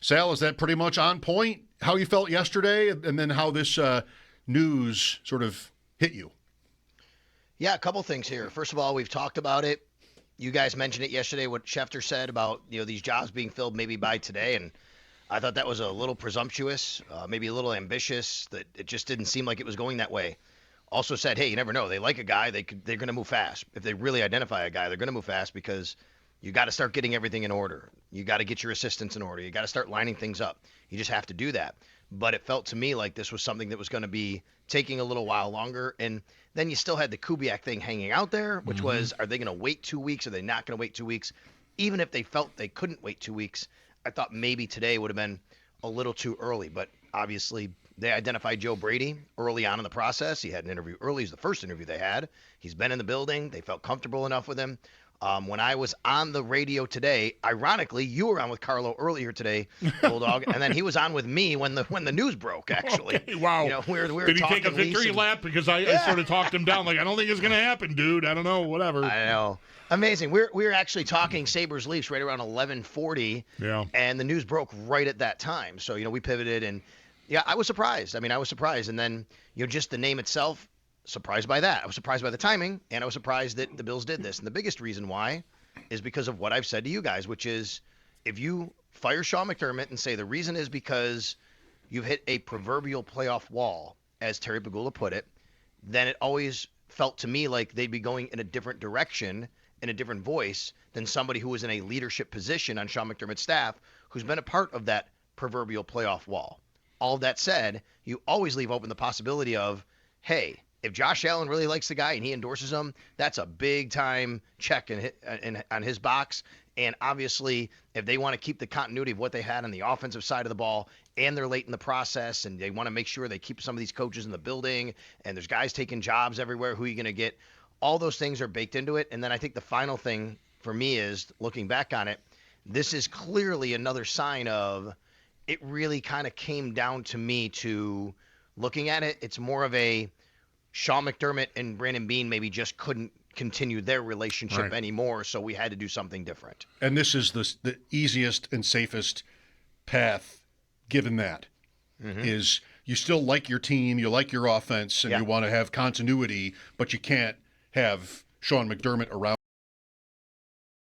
Sal, is that pretty much on point? How you felt yesterday, and then how this news sort of hit you? Yeah, a couple things here. First of all, we've talked about it. You guys mentioned it yesterday, what Schefter said about these jobs being filled maybe by today, and I thought that was a little presumptuous, maybe a little ambitious. That it just didn't seem like it was going that way. Also said, hey, you never know. They like a guy, they're going to move fast. If they really identify a guy, they're going to move fast because you got to start getting everything in order. You got to get your assistants in order. You got to start lining things up. You just have to do that. But it felt to me like this was something that was going to be taking a little while longer. And then you still had the Kubiak thing hanging out there, which was, are they going to wait 2 weeks? Are they not going to wait 2 weeks? Even if they felt they couldn't wait 2 weeks, I thought maybe today would have been a little too early. But obviously, they identified Joe Brady early on in the process. He had an interview early. He's the first interview they had. He's been in the building. They felt comfortable enough with him. When I was on the radio today, ironically, you were on with Carlo earlier today, Bulldog, and then he was on with me when the news broke. Actually, Okay, wow. We were Did he talking take a victory lap? Because I sort of talked him down. Like, I don't think it's going to happen, dude. I don't know. Whatever. I know. Amazing. We were actually talking Sabres Leafs right around 11:40. Yeah. And the news broke right at that time. So we pivoted, and yeah, I was surprised. I was surprised, and then just the name itself. Surprised by that. I was surprised by the timing, and I was surprised that the Bills did this. And the biggest reason why is because of what I've said to you guys, which is if you fire Sean McDermott and say the reason is because you've hit a proverbial playoff wall, as Terry Pegula put it, then it always felt to me like they'd be going in a different direction, in a different voice than somebody who was in a leadership position on Sean McDermott's staff who's been a part of that proverbial playoff wall. All of that said, you always leave open the possibility of, hey, if Josh Allen really likes the guy and he endorses him, that's a big-time check on his box. And obviously, if they want to keep the continuity of what they had on the offensive side of the ball and they're late in the process and they want to make sure they keep some of these coaches in the building and there's guys taking jobs everywhere, who are you going to get? All those things are baked into it. And then I think the final thing for me is, looking back on it, this is clearly another sign of it really kind of came down to me to looking at it. It's more of a Sean McDermott and Brandon Beane maybe just couldn't continue their relationship anymore, so we had to do something different. And this is the easiest and safest path, given that, is you still like your team, you like your offense, and you want to have continuity, but you can't have Sean McDermott around